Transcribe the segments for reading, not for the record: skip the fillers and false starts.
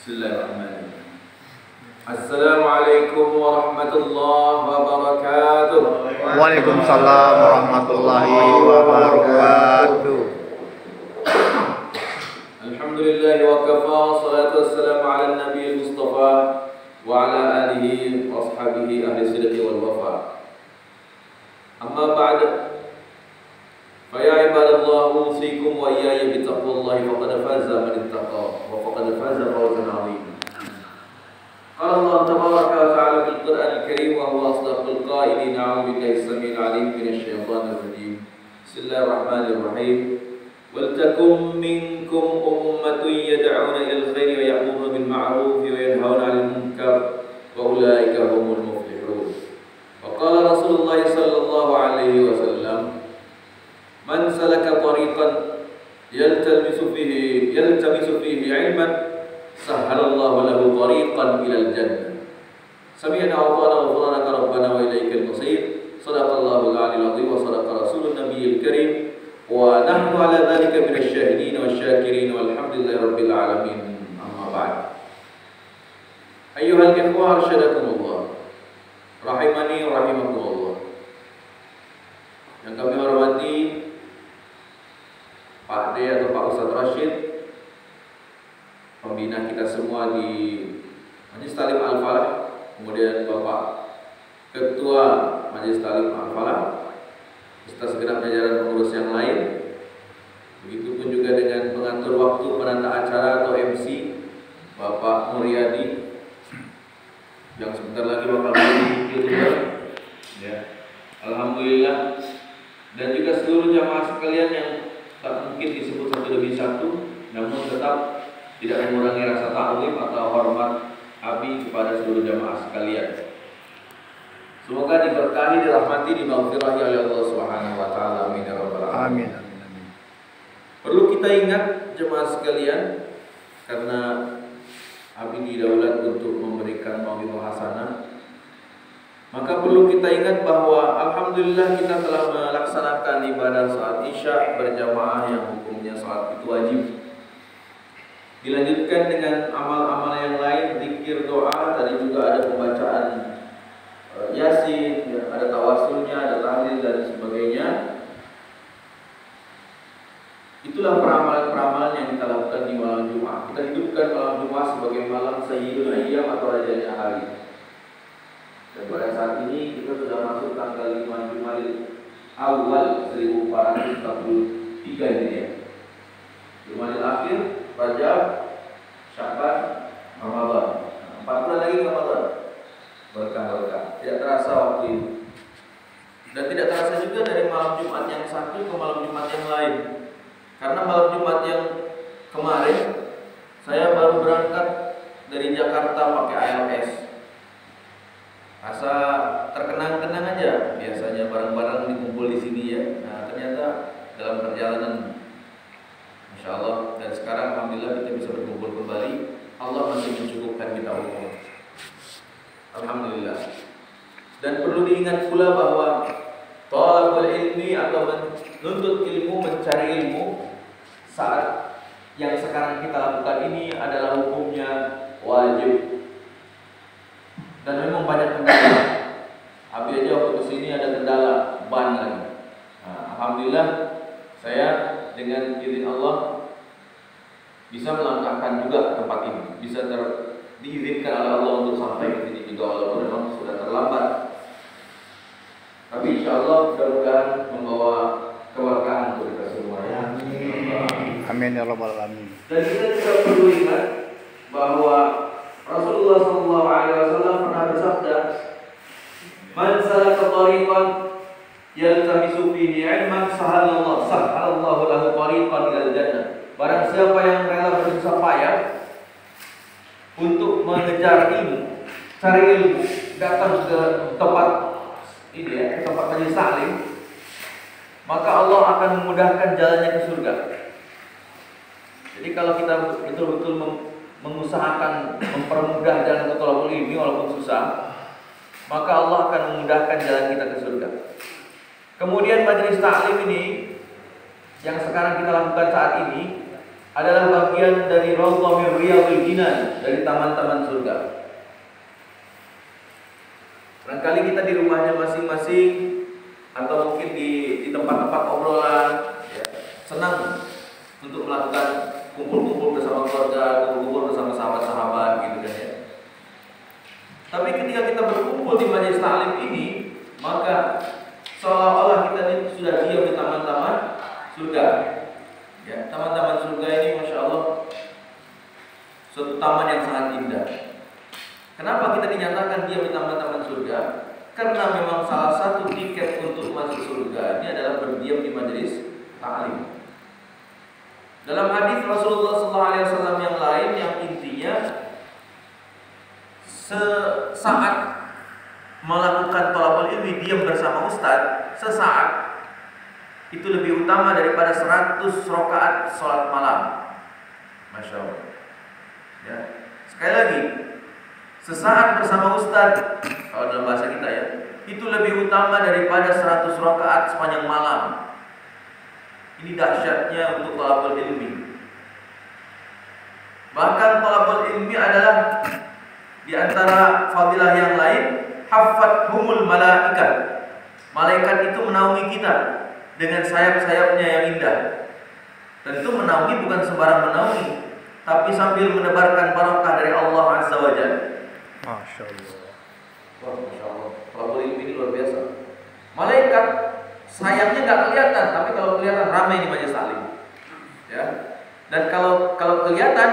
Bismillahirrahmanirrahim. Assalamualaikum warahmatullahi wabarakatuh. Waalaikumsalam warahmatullahi wabarakatuh. Alhamdulillah wa kafa, salatu wassalamu ala nabiyil mustafa wa ala alihi wa ashabihi ahli sidqi wal wafa. Amma ba'd. Fa ya ibadallah, usikum wa iyaya bi taqwallahi faqad faza man ittaqa wa faqad faza fawzan 'azima. قال الله تبارك وتعالى في القرآن الكريم وهو أصدق القائلين: أعوذ بالله السميع العليم من الشيطان الرجيم. بسم الله الرحمن الرحيم. ولتكن منكم أمة يدعون إلى الخير ويأمرون بالمعروف وينهون عن المنكر وأولئك هم المفلحون. وقال رسول الله صلى الله عليه وسلم: من سلك طريقا يلتمس فيه علما سهل الله له طريقا إلى الجنة. سمعنا وأطعنا غفرانك ربنا وإليك المصير. صدق الله العلي العظيم وصدق رسول النبي الكريم ونحن على ذلك من الشاهدين والشاكرين والحمد لله رب العالمين. أما بعد. أيها الإخوة أرشدكم الله rahimani wa rahimakumullah. Yang kami hormati Pak D atau Pak Ustadz Rashid, pembina kita semua di Majelis Talim Al-Falah, kemudian Bapak Ketua Majelis Talim Al-Falah, beserta segenap jajaran pengurus yang lain, begitupun juga dengan pengatur waktu penata acara atau MC Bapak Muryadi yang sebentar lagi bakal menjadi YouTuber, ya. Alhamdulillah, dan juga seluruh jamaah sekalian yang tak mungkin disebut satu demi satu, namun tetap tidak mengurangi rasa ta'zim atau hormat abi kepada seluruh jamaah sekalian. Semoga diberkahi, dirahmati, dimaghfirahi oleh Allah Subhanahu wa taala. Amin ya rabbal alamin. Amin. Perlu kita ingat jemaah sekalian, karena abi didaulat untuk memberikan mau'izah hasanah, maka perlu kita ingat bahwa alhamdulillah kita telah melaksanakan ibadah salat Isya berjamaah yang hukumnya salat itu wajib. Dilanjutkan dengan amal-amal yang lain, zikir, doa, tadi juga ada pembacaan Yasin, ya, ada tawasulnya, ada tahlil dan sebagainya. Itulah peramalan-peramalan yang kita lakukan di malam Jumat. Kita hidupkan malam Jumat sebagai malam Sayyidul Ayyam atau rajanya hari. Dan pada saat ini kita sudah masuk tanggal 5 Jumadil Awal 1443 ini ya. Jumadil Akhir, Rajab, Sya'ban, Ramadan. 4 bulan lagi Ramadan. Berkah-berkah. Tidak terasa waktu itu. Dan tidak terasa juga dari malam Jumat yang satu ke malam Jumat yang lain. Karena malam Jumat yang kemarin saya baru berangkat dari Jakarta pakai ALS. Rasa terkenang-kenang aja. Biasanya barang-barang dikumpul di sini ya. Nah, ternyata dalam perjalanan, Masya Allah, dan sekarang alhamdulillah kita bisa berkumpul kembali. Allah masih mencukupkan kita umur. Alhamdulillah. Dan perlu diingat pula bahwa thalabul ilmi atau menuntut ilmu, mencari ilmu saat yang sekarang kita lakukan ini adalah hukumnya wajib. Dan memang banyak kendala. Abi aja waktu kesini ada kendala ban lagi. Nah, alhamdulillah saya dengan izin Allah bisa melangkahkan juga ke tempat ini, bisa diizinkan oleh Allah untuk sampai ke sini juga walaupun memang sudah terlambat. Tapi insya Allah mudah-mudahan membawa keberkahan untuk kita semua ya. Amin ya rabbal alamin. Dan kita juga perlu ingat bahwa Rasulullah SAW pernah bersabda, "Man salaka tariqan yaltamisu fihi 'ilman sahhalallahu lahu tariqan ilal jannah." Barang siapa yang rela bersusah payah untuk mengejar ilmu, cari ilmu, datang ke tempat ini ya, ke tempat majelis taklim, maka Allah akan memudahkan jalannya ke surga. Jadi kalau kita betul-betul mengusahakan mempermudah jalan ke thalabul ilmi walaupun susah, maka Allah akan memudahkan jalan kita ke surga. Kemudian majelis taklim ini yang sekarang kita lakukan saat ini adalah bagian dari Raudhah min Riyadhil Jinan, dari taman-taman surga. Barangkali kita di rumahnya masing-masing atau mungkin di tempat-tempat obrolan ya, senang untuk melakukan kumpul-kumpul bersama keluarga, kumpul-kumpul bersama sahabat-sahabat gitu kan ya. Tapi ketika kita berkumpul di majelis taklim ini, maka seolah-olah kita ini sudah diam di taman-taman surga. Ya, taman-taman surga ini Masya Allah suatu taman yang sangat indah. Kenapa kita dinyatakan diam di taman-taman surga? Karena memang salah satu tiket untuk masuk surga ini adalah berdiam di majelis taklim. Dalam hadis Rasulullah SAW yang lain yang intinya sesaat melakukan thalabul ilmi diam bersama ustaz, sesaat itu lebih utama daripada 100 rakaat sholat malam. Masya Allah. Ya. Sekali lagi, sesaat bersama ustaz, kalau dalam bahasa kita ya, itu lebih utama daripada 100 rakaat sepanjang malam. Ini dahsyatnya untuk thalabul ilmi. Bahkan thalabul ilmi adalah di antara fadilah yang lain, haffathumul malaikat. Malaikat itu menaungi kita dengan sayap-sayapnya yang indah. Tentu menaungi bukan sembarang menaungi, tapi sambil menebarkan barakah dari Allah Azza wa Jalla. Masya Allah. Wah, Masya Allah. Thalabul ilmi ini luar biasa. Malaikat sayapnya nggak kelihatan, tapi kalau kelihatan ramai di majelis taklim. Ya. Dan kalau kelihatan,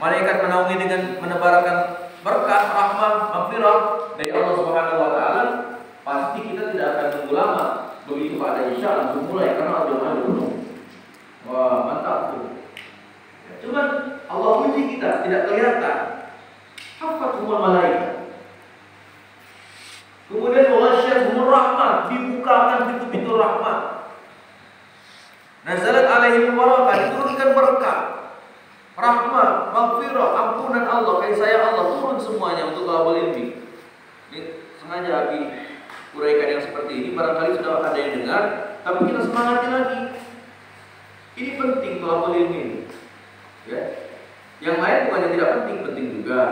malaikat menaungi dengan menebarkan berkah, rahmah, maghfirah dari Allah Subhanahu wa taala, pasti kita tidak akan tunggu lama. Begitu pada isya langsung mulai karena belum ada penuh. Wah, mantap tuh. Ya, cuman Allah uji kita tidak kelihatan. Haffathumul malaikat. Kemudian waghsyiyatuhumur rahmah, dibukakan pintu-pintu rahmat. Nazalat alaihim barakah, diturunkan berkah, rahmah, maghfirah, ampunan Allah, kasih sayang Allah turun semuanya untuk thalabul ilmi. Ini sengaja Abi uraikan yang seperti ini, barangkali sudah ada yang dengar, tapi kita semangati lagi. Ini penting thalabul ilmi. Ya. Yang lain bukannya tidak penting, penting juga.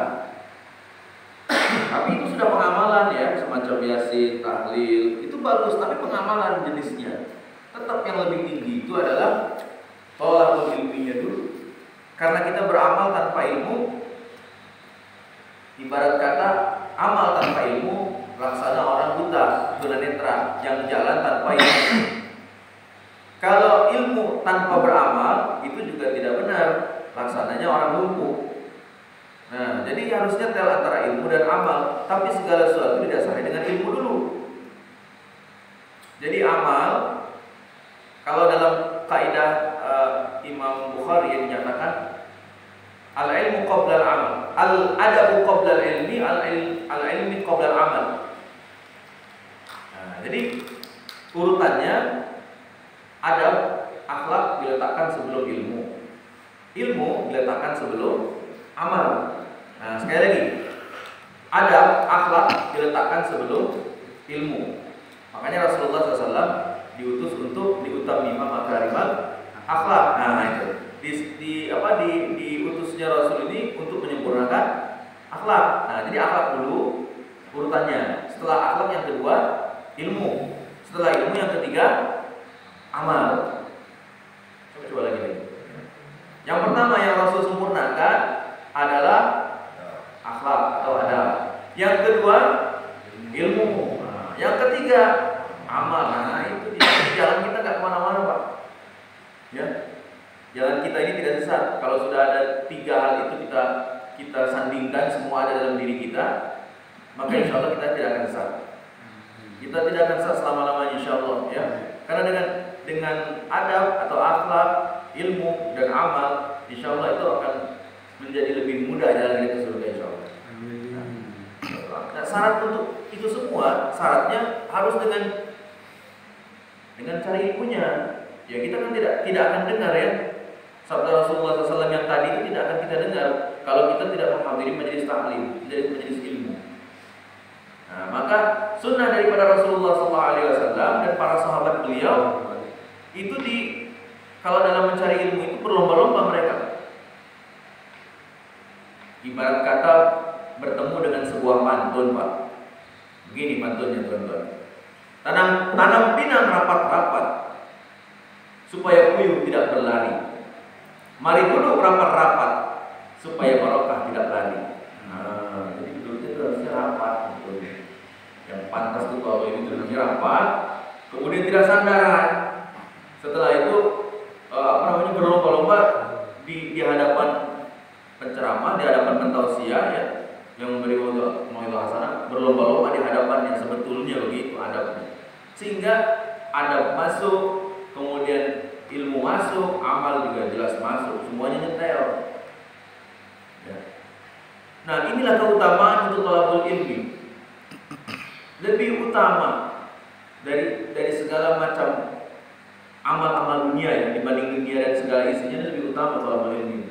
Tapi itu sudah pengamalan ya, semacam yasin, tahlil, itu bagus, tapi pengamalan jenisnya. Tetap yang lebih tinggi itu adalah thalabul ilminya dulu. Karena kita beramal tanpa ilmu, ibarat kata amal tanpa ilmu, laksana orang buta, tunanetra yang jalan tanpa ilmu. Kalau ilmu tanpa beramal, itu juga tidak benar, laksananya orang lumpuh. Nah, jadi harusnya tel antara ilmu dan amal, tapi segala sesuatu didasari dengan ilmu dulu. Jadi amal, kalau dalam kaidah Imam Bukhari yang dinyatakan al-ilmu qabla al-amal, al-adabu qabla al-ilmi, al-ilmi qabla al-amal. Nah, jadi urutannya adab, akhlak diletakkan sebelum ilmu, ilmu diletakkan sebelum amal. Nah, sekali lagi, adab, akhlak diletakkan sebelum ilmu. Makanya Rasulullah SAW diutus untuk diutamima makarimal akhlak. Nah, itu diutusnya Rasul ini untuk menyempurnakan akhlak. Nah, jadi akhlak dulu urutannya. Setelah akhlak yang kedua ilmu. Setelah ilmu yang ketiga amal. Coba lagi. Yang pertama yang Rasul sempurnakan adalah akhlak atau adab. Yang kedua ilmu. Nah, yang ketiga amal. Nah, itu jalan kita nggak kemana-mana, Pak. Ya, jalan kita ini tidak sesat. Kalau sudah ada 3 hal itu kita sandingkan, semua ada dalam diri kita, maka insya Allah kita tidak akan sesat. Kita tidak akan sesat selama-lamanya insya Allah. Ya, karena dengan adab atau akhlak, ilmu dan amal, insya Allah itu akan menjadi lebih mudah jalan kita surga insya Allah. Nah, syarat untuk itu semua, syaratnya harus dengan cari ilmunya. Ya, kita kan tidak akan dengar ya sabda Rasulullah SAW yang tadi itu tidak akan kita dengar kalau kita tidak menghadiri majelis taklim, tidak majelis ilmu. Nah, maka sunnah daripada Rasulullah SAW dan para sahabat beliau itu kalau dalam mencari ilmu itu berlomba-lomba mereka. Ibarat kata bertemu dengan sebuah pantun, Pak. Begini pantunnya, teman-teman. Tanam pinang rapat-rapat supaya puyuh tidak berlari. Mari duduk rapat-rapat supaya barokah tidak lari. Nah, jadi duduknya itu harusnya rapat. Yang pantas itu kalau ini duduknya rapat, kemudian tidak sandaran. Setelah itu berlomba-lomba di hadapan penceramah, di hadapan pentausiah ya, yang memberi mau'izah hasanah, berlomba-lomba di hadapan yang sebetulnya begitu adabnya. Sehingga adab masuk, kemudian ilmu masuk, amal juga jelas masuk, semuanya nyetel. Ya. Nah, inilah keutamaan untuk thalabul ilmi. Lebih utama dari segala macam amal-amal dunia ya, dibanding dunia dan segala isinya, lebih utama thalabul ilmi.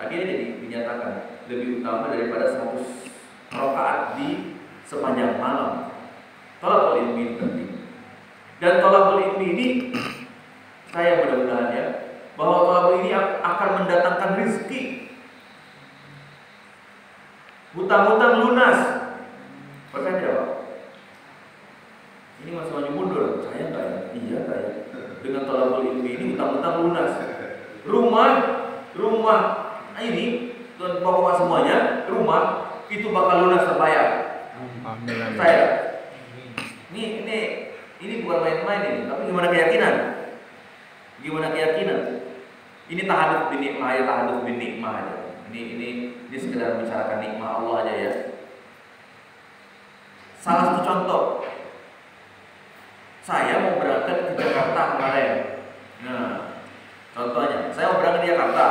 Tadi aja dinyatakan lebih utama daripada 100 rakaat di sepanjang malam. Thalabul ilmi penting. Dan thalabul ilmi ini, saya mudah-mudahan ya, bahwa thalabul ini akan mendatangkan rezeki. Hutang-hutang lunas. Percaya tidak, Pak? Ini masih maju mundur. Saya enggak ya? Iya, saya. Dengan thalabul ilmi ini hutang-hutang lunas. Rumah ini, tuan bapak semuanya, rumah itu bakal lunas terbayar. Amin. Saya. Ini bukan main-main ini, tapi gimana keyakinan? Gimana keyakinan? Ini tahadduts bin nikmah ya, tahadduts bin nikmah aja. Ini sekedar bicarakan nikmah Allah aja ya. Salah satu contoh, saya mau berangkat ke Jakarta kemarin. Nah, contohnya, saya mau berangkat ke Jakarta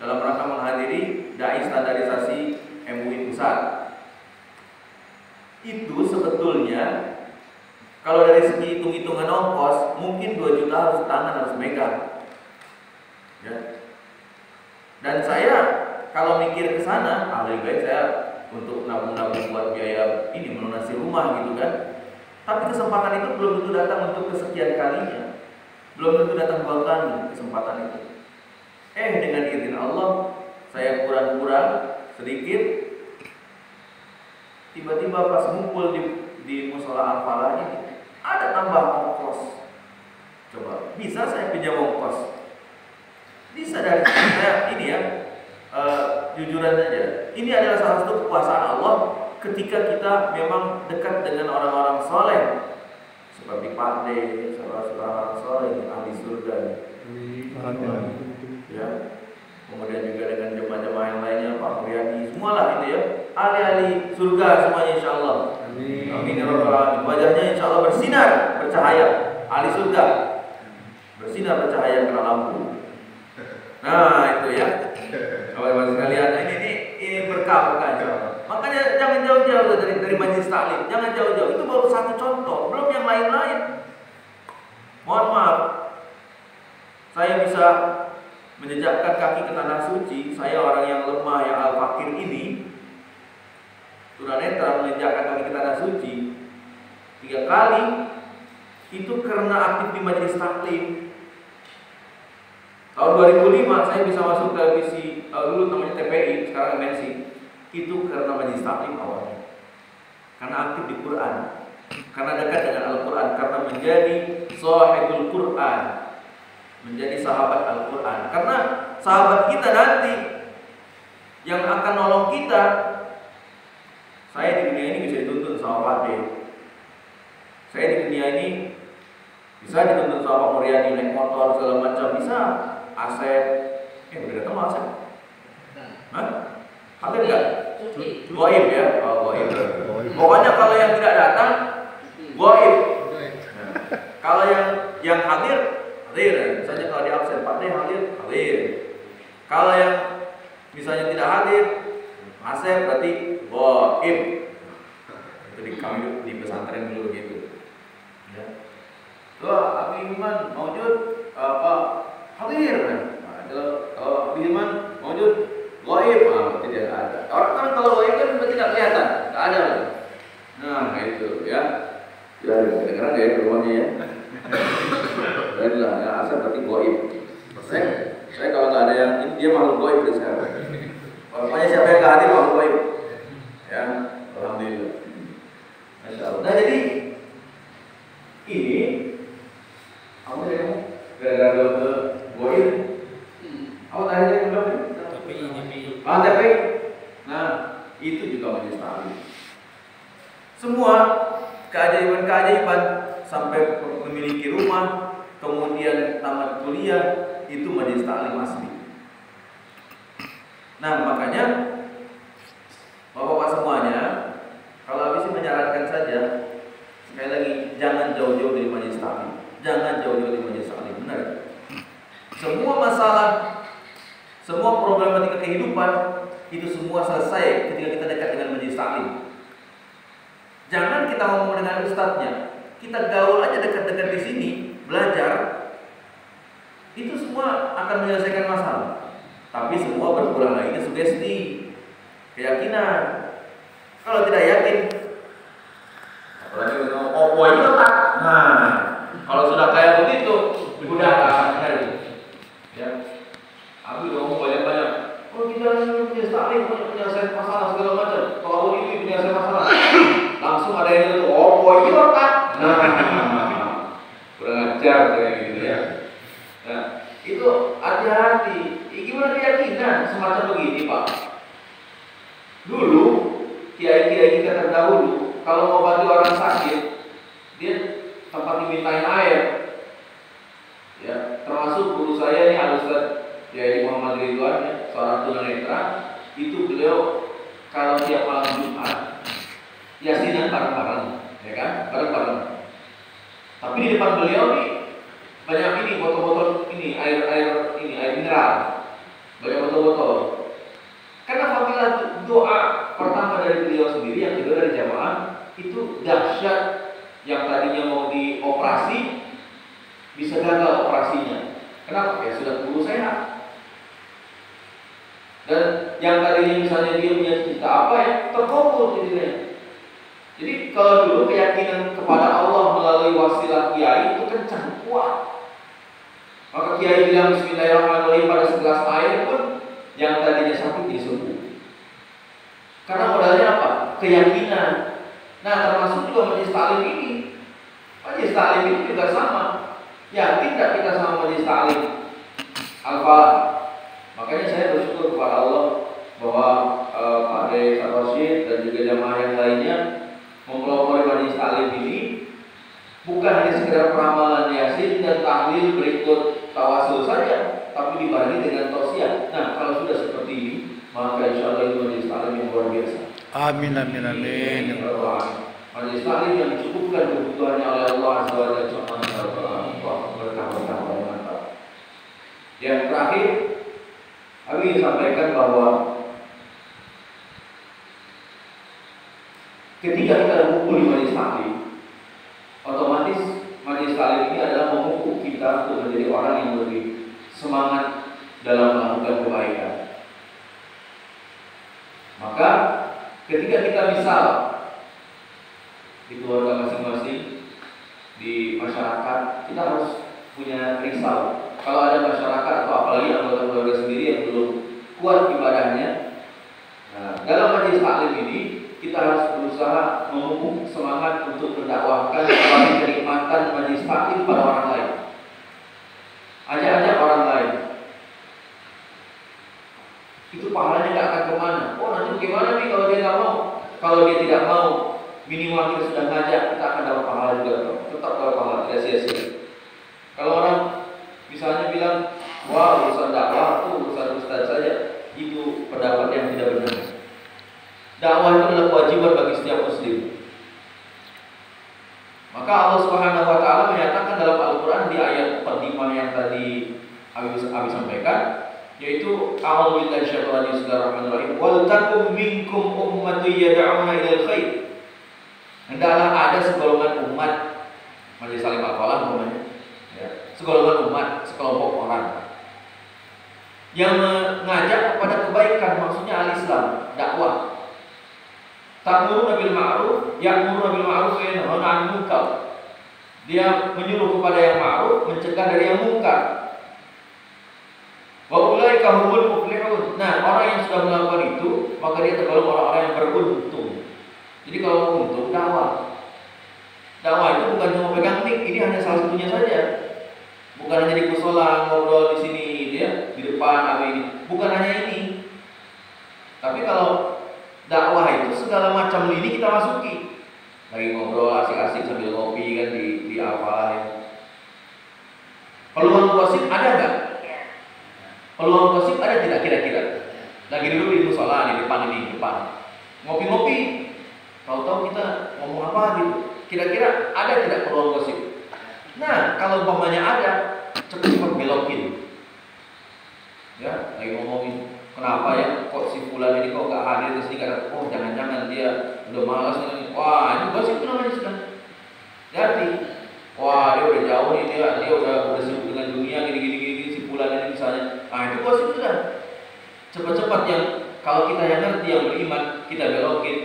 dalam rangka menghadiri dai standarisasi MUI Pusat. Itu sebetulnya kalau dari segi hitung-hitungan ongkos, mungkin 2 juta harus tangan, harus megang. Ya. Dan saya kalau mikir ke sana, lebih baik saya untuk nabung-nabung buat biaya ini, melunasi rumah gitu kan. Tapi kesempatan itu belum tentu datang untuk kesekian kalinya. Belum tentu datang 2 kali kesempatan itu. Dengan izin Allah, saya kurang-kurang sedikit. Tiba-tiba pas ngumpul di musola Al-Falah ini, ada tambah ongkos. Coba, bisa saya pinjam ongkos? Bisa dari saya ini ya, jujuran saja. Ini adalah salah satu kekuasaan Allah ketika kita memang dekat dengan orang-orang soleh, seperti Pak D, saudara-saudara soleh, ahli surga. Ya. Kemudian juga dengan jemaah-jemaah yang lainnya, Pak Muryadi, semualah itu ya, ahli-ahli surga semuanya insyaallah. Amin. Amin ya rabbal alamin. Wajahnya insyaallah bersinar, bercahaya, ahli surga. Bersinar bercahaya kena lampu. Nah, itu ya. Kawan-kawan sekalian, ini berkah insyaallah. Makanya jangan jauh-jauh dari majelis taklim, jangan jauh-jauh. Itu baru satu contoh, belum yang lain-lain. Mohon maaf, saya bisa menjejakkan kaki ke tanah suci. Saya orang yang lemah, yang al-fakir ini, tunanetra menjejakkan kaki ke tanah suci 3 kali. Itu karena aktif di majelis taklim. Tahun 2005 saya bisa masuk televisi, dulu namanya TPI, sekarang MNC. Itu karena majelis taklim awalnya. Karena aktif di Quran, karena dekat dengan Al-Quran, karena menjadi sahibul Quran, menjadi sahabat Al-Quran. Karena sahabat kita nanti yang akan nolong kita. Saya di dunia ini bisa dituntun sama Pak D. Saya di dunia ini bisa dituntun sama Pak Muryadi, naik motor segala macam, bisa. Aset, udah datang Asep? Hah? Hadir nggak? Goib ya? Oh, goib. Pokoknya kalau yang tidak datang, goib. Nah, kalau yang hadir. Misalnya kalau di absen, Pak D hadir. Kalau yang misalnya tidak hadir, Asep berarti goib. Itu kami di pesantren dulu gitu. Ya. Wah, Abi Iman maujud hadir. Nah, kalau Abi Iman maujud goib, tidak ada. Orang kan kalau goib kan berarti tidak kelihatan, tidak ada. Nah, itu ya. Ya, kedengeran ya rumahnya ya. Baiklah, ya, asal berarti goib. Saya kalau nggak ada yang ini, dia makhluk goib sekarang. Pokoknya siapa yang gak hadir Pak Boy. Ya, alhamdulillah. Masya Allah. Nah jadi ini apa tadi kamu? Gara-gara ke Boy. Apa tadi yang belum? TPI. Nah, itu juga majelis taklim. Semua keajaiban-keajaiban sampai memiliki rumah, kemudian tamat kuliah, itu majelis taklim asli. Nah, makanya Bapak-bapak semuanya, kalau habis menyarankan saja, sekali lagi jangan jauh-jauh dari majelis taklim. Jangan jauh-jauh dari majelis taklim, benar. Semua masalah, semua problematika kehidupan itu semua selesai ketika kita dekat dengan majelis taklim. Jangan kita ngomong dengan ustadznya, kita gaul aja dekat-dekat di sini, belajar. Itu semua akan menyelesaikan masalah. Tapi semua berpulang lagi ke sugesti, keyakinan. Kalau tidak yakin, apalagi ngomong opo itu tak. Nah, kalau sudah kayak begitu, udah akan ya. Aku udah ngomong banyak-banyak. Oh kita punya taklim, penyelesaian masalah segala macam. Kalau ini penyelesaian masalah, langsung ada yang itu opo itu tak. Nah, kurang ajar kayak gitu ya. Nah, itu hati-hati. Gimana keyakinan semacam begini Pak? Dulu kiai-kiai kita terdahulu kalau mau bantu orang sakit, dia tempat dimintain air. Ya, termasuk guru saya ini Al-Ustaz Kiai Muhammad Ridwan, ya, seorang tunanetra. Itu beliau kalau tiap malam Jumat yasinan bareng-bareng, ya kan? Bareng-bareng. Tapi di depan beliau nih banyak ini botol-botol ini air mineral. Banyak botol-botol. Karena fadilah doa pertama dari beliau sendiri, yang kedua dari jamaah, itu dahsyat. Yang tadinya mau dioperasi bisa gagal operasinya. Kenapa? Ya sudah tubuh sehat. Dan yang tadinya misalnya dia punya cita apa ya, terkabul jadinya. Jadi kalau dulu keyakinan kepada Allah melalui wasilah kiai itu kencang, kuat. Maka kiai bilang bismillahirrahmanirrahim pada segelas air pun yang tadinya sakit jadi sembuh. Karena modalnya apa? Keyakinan. Nah, termasuk juga majelis taklim ini. Majelis taklim ini juga sama. Yakin tidak kita sama majelis taklim? Al-Falah. Makanya saya bersyukur kepada Allah bahwa Pak Dek Rashid dan juga jamaah yang lainnya mempelopori majelis taklim ini bukan hanya sekedar peramalan yasin dan tahlil berikut tawasul saja, tapi dibarengi dengan tausiah. Nah, kalau sudah seperti ini, maka insya Allah itu majelis taklim yang luar biasa. Amin amin amin. Majelis taklim yang dicukupkan kebutuhannya oleh Allah Azza wa Jalla. Yang terakhir, kami ingin sampaikan bahwa ketika kita berkumpul di majelis taklim, otomatis majelis taklim ini adalah memupuk kita untuk menjadi orang yang lebih semangat dalam melakukan kebaikan. Maka ketika kita misal di keluarga masing-masing, di masyarakat, kita harus punya risau. Kalau ada masyarakat atau apalagi anggota keluarga sendiri yang belum kuat ibadahnya, nah, dalam majelis taklim ini kita harus berusaha memupuk semangat untuk mendakwahkan kenikmatan majelis taklim pada orang lain. Ajak-ajak orang lain. Itu pahalanya nggak akan kemana. Oh nanti bagaimana nih kalau dia nggak mau? Kalau dia tidak mau, minimal kita sudah ngajak, kita akan dapat pahala juga. Tetap dapat pahala, tidak sia-sia. Kalau orang misalnya bilang, wah urusan dakwah itu urusan ustaz saja, itu pendapat yang tidak benar. Dakwah itu adalah kewajiban bagi setiap muslim. Maka Allah Subhanahu wa taala menyatakan dalam Al-Qur'an di ayat 45 yang tadi Abi sampaikan, yaitu a'udzu billahi minasyaitonir rajim, wal takum minkum ummatun yad'una ilal khair. Hendaklah ada segolongan umat, majelis taklim Al-Falah namanya, ya, segolongan umat, sekelompok orang yang mengajak kepada kebaikan, maksudnya al-Islam, dakwah. Ta'muruna bil ma'ruf, ya'muruna bil ma'ruf wa yanhauna 'anil munkar. Dia menyuruh kepada yang ma'ruf, mencegah dari yang munkar. Wa ulai ulaika humul muflihun. Nah, orang yang sudah melakukan itu, maka dia tergolong orang-orang yang beruntung. Jadi kalau mau untung, dakwah. Dakwah itu bukan cuma pegang mic, ini hanya salah satunya saja. Bukan hanya di musola ngobrol di sini, ya, di depan ini. Bukan hanya ini. Tapi kalau dakwah itu segala macam lini kita masuki. Lagi ngobrol asik-asik sambil ngopi kan di apa ya. Peluang gosip ada nggak? Peluang gosip ada tidak kira-kira? Lagi duduk di musola di depan. Ngopi-ngopi. Tahu-tahu kita ngomong apa gitu. Kira-kira ada tidak peluang gosip? Nah, kalau umpamanya ada, cepat-cepat belokin. Ya, lagi ngomongin kenapa ya kok si fulan ini kok gak hadir terus ini oh jangan-jangan dia udah malas nih. Wah, itu gosip itu namanya sudah. Jadi, wah dia udah jauh nih dia udah sibuk dengan dunia gini si fulan ini misalnya. Nah, itu gosip sudah. Cepat-cepat yang kalau kita yang ngerti yang beriman kita belokin.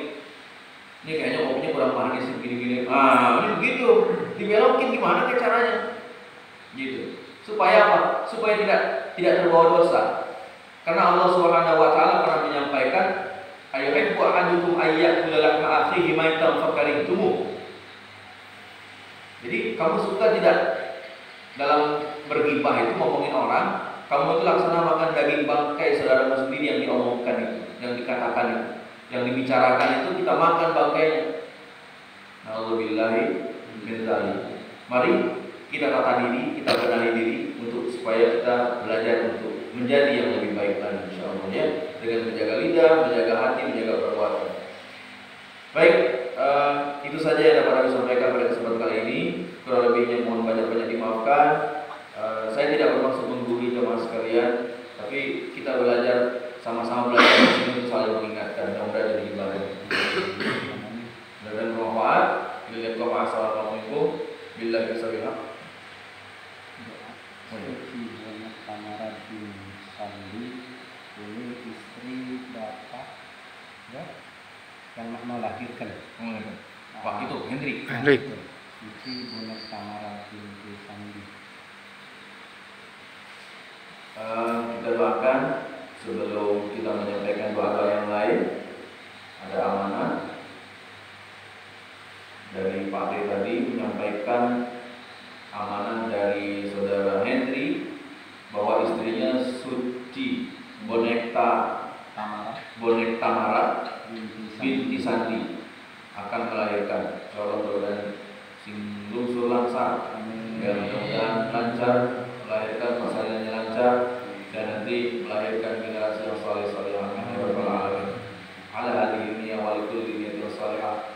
Ini kayaknya kopinya kurang manis gini-gini. Ah, ini begitu. Dibelokin gimana caranya? Gitu. Supaya apa? Supaya tidak terbawa dosa. Karena Allah Subhanahu wa taala pernah menyampaikan, "Ayyuhibbu ahadukum ayyakula lahma akhihi maitan fakarihtumu." Jadi kamu suka tidak dalam bergibah itu ngomongin orang, kamu itu laksana makan daging bangkai saudaramu sendiri yang diomongkan itu, yang dikatakan itu. Yang dibicarakan itu kita makan bangkainya. Na'udzubillahi min dzalik. Mari kita tata diri, kita benahi diri untuk supaya kita belajar untuk menjadi yang lebih baik lagi insyaallah ya, dengan menjaga lidah, menjaga hati, menjaga perbuatan. Baik, itu saja yang dapat kami sampaikan pada kesempatan kali ini. Kurang lebihnya mohon banyak-banyak dimaafkan. Saya tidak bermaksud menggurui jemaah sekalian, tapi kita belajar sama-sama belajar di sini saling mengingatkan. Mudah-mudahan jadi ibadah. Mudah-mudahan bermanfaat. Assalamualaikum billahi taufiq. Kamarati Sandi ini istri bapak ya yang melahirkan. Pak itu Hendrik. Suci Bonek Kamarati Sandi. Kita doakan sebelum kita menyampaikan doa yang lain. Ada amanah dari Pak D tadi menyampaikan amanah dari saudara Hendri bahwa istrinya Suci Bonek Tamara binti Sandi akan melahirkan. Mudah-mudahan sing lungsur langsar, mudah-mudahan lancar melahirkan, persalinannya lancar, dan nanti melahirkan generasi yang saleh-saleh. Amin ya rabbal alamin. Ala hadhihi niyya wa likulli niyyatin salihah.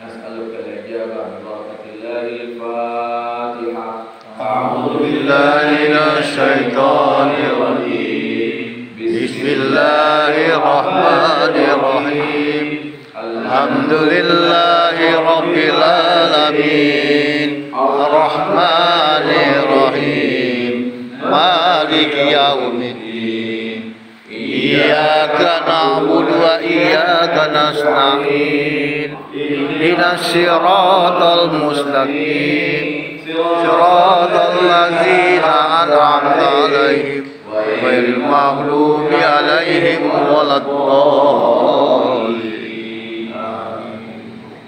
Nas'aluka al-ijabah bi barakatillahi al-Fatihah. A'udzu billahi minasy syaithanir rajim. Bismillahirrahmanirrahim. Alhamdulillahi rabbil alamin. Arrahmanir rahim. Maliki yaumiddin. Iyyaka na'budu wa iyyaka nasta'in. Ihdinas siratal mustaqim. Siratal ladzina an'amta 'alaihim ghairil maghdubi 'alaihim waladdallin.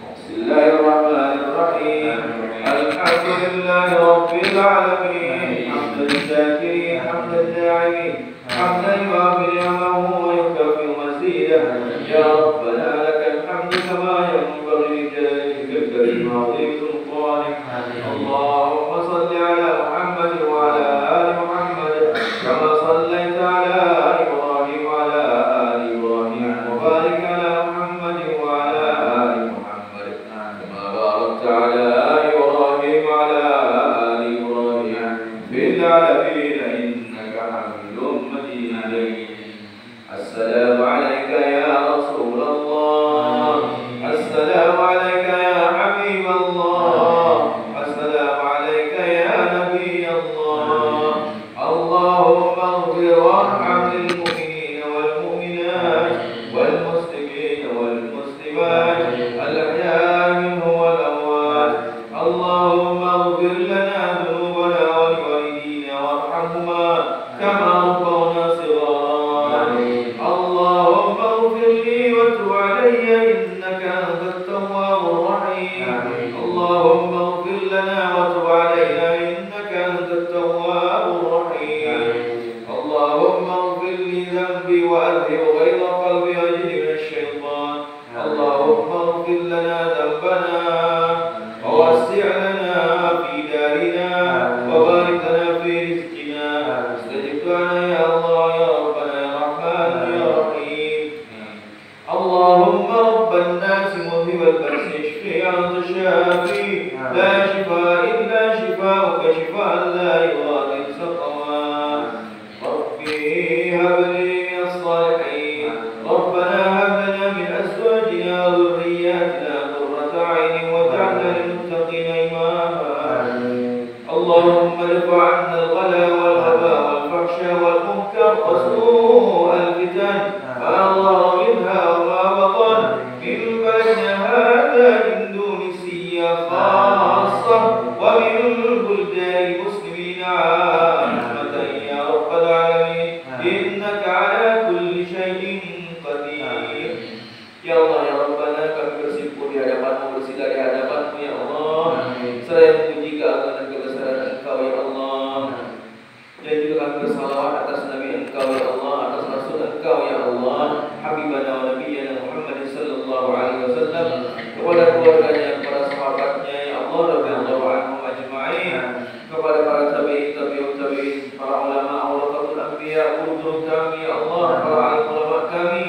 Bismillahirrahmanirrahim. Alhamdulillahi rabbil alamin. Hamdan syakirin, hamdan da'imin, hamdan yu'afi ni'amahu wa yukafi mazidah. Ya Rabbana lakal hamdu kama yanbaghi li jalalika al-karim wa 'azimi sultanik. Allahumma salli ala Muhammad wa ala ali Muhammad kama sallaita ala ali Ibrahim wa ala ali Ibrahim wa barik ala Muhammad wa ala ali Muhammad kama barakta ala Ibrahim wa ala ali Ibrahim fil alamin innaka Hamidum Majid. Assalamu alayka ya Rasulullah. Assalamu alayka ya Habiballah. Assalamu alayka ya Nabi Allah. Allahumma ighfir warham lil mu'minin wal mu'minat wal muslimin wal muslimat al ahya'i minhum wal amwat. Allahumma ighfir lana dhunubana wa li walidina warhamhuma kama rabbawna shighara. صدري وأذهب غيظ قلبي وأجلي من الشيطان اللهم اغفر لنا ذنبنا ووسع لنا في دارنا وبارك لنا في رزقنا استجب دعانا يا الله يا ربنا يا رحمن يا رحيم اللهم رب الناس مذهب البأس اشفي أنت الشافي لا شفاء إلا شفاءك شفاء لا يغادر سقما ربي هب لي من الصالحين ربنا هب لنا من أزواجنا وذرياتنا قرة أعين واجعلنا للمتقين إماما اللهم ارفع عنا الغلا والوباء والفحشاء والمنكر وسوء الفتن ما ظهر منها وما بطن من بين هذا من دون سيا خاصة ومن بلدان المسلمين عامة يا رب العالمين إنك على كل شيء قدير يا الله يا ربنا kami bersimpuh di hadapan-Mu bersila di hadapan-Mu ya Allah seraya memuji keagungan dan kebesaran Engkau ya Allah dan juga kami bersalawat atas Nabi Engkau ya Allah atas Rasul Engkau ya Allah Habibana wa Nabiyyana Muhammad sallallahu alaihi wasallam kepada keluarganya kepada sahabatnya ya Allah radhiyallahu anhum ajma'in kepada para tabi'in para ulama awratul anbiya guru kami ya Allah para alim ulama kami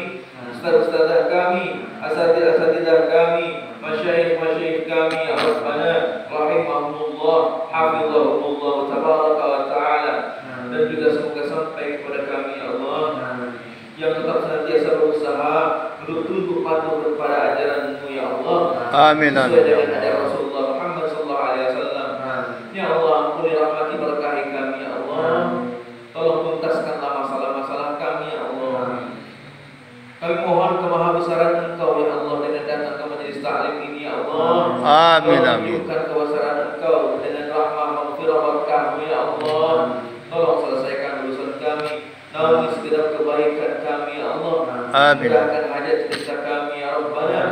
ustaz-ustazah kami asatidah kami masyayikh kami ya Rabbana rahimahumullah hafizahumullah tabaraka wa ta'ala dan juga semoga sampai kepada kami ya Allah yang tetap senantiasa berusaha untuk tunduk patuh kepada ajaran-Mu ya Allah Amin sesuai dengan amin. ajaran Rasulullah Muhammad sallallahu alaihi wasallam ya Allah ampuni rahmati berkahi kami ya Allah tolong tuntaskanlah masalah-masalah kami ya Allah kami mohon kemahabesaran Engkau ya Allah dengan datang ke majelis taklim ini ya Allah Amin tolong amin. tunjukkan kebesaran Engkau dengan rahmah maghfirah berkah-Mu ya Allah tolong selesaikan urusan kami naungi segera kebaikan kami ya Allah Amin. mudahkan hajat kita kami ya Rabbana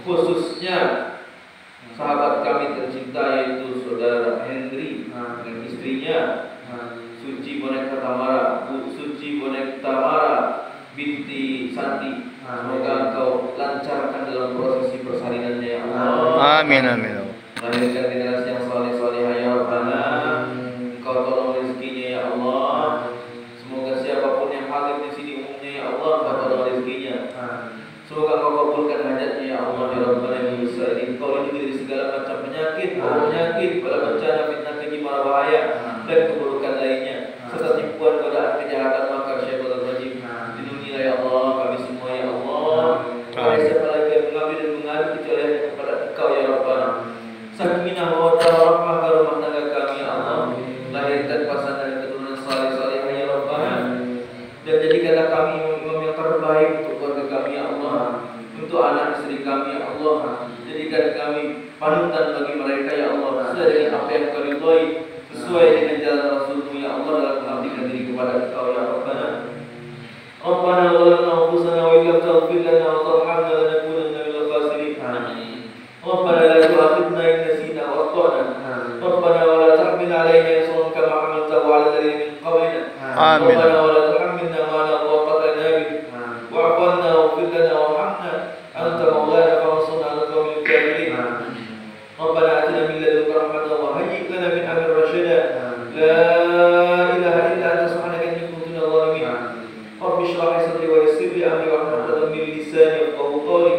khususnya sahabat kami tercinta yaitu saudara Henry dan istrinya Suci Boneka Tamara Bu Suci Boneka Tamara binti Santi semoga Engkau lancarkan dalam prosesi persalinannya ya Allah Amin amin. melahirkan generasi yang saleh-salehah ya Rabbana Engkau tolong rezekinya ya Allah semoga siapapun yang hadir di sini umumnya ya Allah Engkau tolong rezekinya semoga Engkau kabulkan hajatnya ya Allah ya Rabbana ya Musa Engkau lindungi dari segala macam penyakit bala bencana fitnah keji mara bahaya dan keburukan lainnya serta tipuan godaan kejahatan makar syaitan rajim lindungilah ya Allah kami semua ya Allah siapa lagi yang mengambil dan mengadu kecuali hanya kepada Engkau ya Rabbana sakinah mawaddah warahmah ke rumah tangga kami ya Allah lahirkan pasangan dan keturunan saleh-salehah ya Rabbana dan jadikanlah kami imam yang terbaik untuk keluarga kami ya Allah untuk anak istri kami ya Allah jadikan kami panutan bagi mereka ya Allah sesuai dengan apa yang Kau ridhai sesuai dengan jalan Rasul-Mu ya Allah dalam mengabdikan diri kepada Engkau ya Rabbana Rabbana zalamna anfusana wa illam taghfir lana wa tarhamna lanakunanna minal khasirin Rabbana la tu'akhidhna in nasina wa akhtana Rabbana wa la tahmil 'alaina isran kama hamaltahu 'ala alladhina min qablina Amin. Rabbana wa la tuhammilna ma la taqata lana bih wa'fu 'anna waghfir lana warhamna anta maulana fansurna 'alal qawmil kafirin Rabbana atina min ladunka rahmatan wa hayyi' lana min amrina rashada la ilaha illa anta subhanaka inni kuntu minadh dhalimin Rabbi shrah li sadri wa yassir li amri wahlul 'uqdatam min lisani yafqahu qawli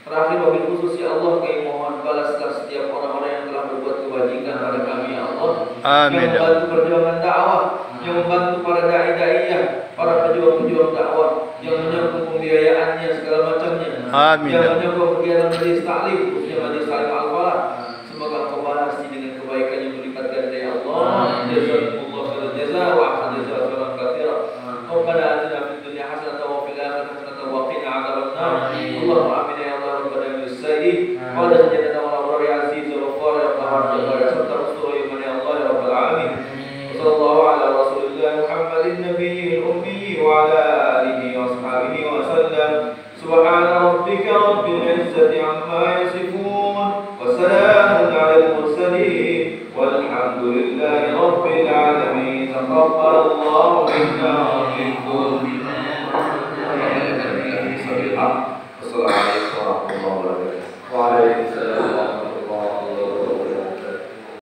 terakhir wabil khusus ya Allah kami mohon balaslah setiap orang-orang yang telah berbuat kebajikan pada kami ya Allah Amin. yang membantu perjuangan dakwah yang membantu para dai-daiyah para pejuang-pejuang dakwah yang menyokong pembiayaannya segala macamnya Amin. yang menyokong kegiatan majelis taklim khususnya majelis taklim al-falah semoga Engkau balasi dengan kebaikan yang berlipat ganda ya Allah jazakumullah khairal jazaa wa ahsan jazaa khairan katsira Rabbana atina fid dunya hasanatan wa fil akhirati hasanatan wa qina adzabannar Allahumma amin ya Allah rabbana bis sayyid wa la tajidna wa la aziz wa ghafar ya qahhar ya serta ustur ya Allah ya rabbal alamin sallallahu ala rasulillah Muhammadin nabiyil ummi wa ala alihi wa ashabihi wa sallam subhana rabbika rabbil izzati amma yasifun wa salamun alal mursalin walhamdulillahi rabbil alamin taqabbalallahu minna wa minkum hak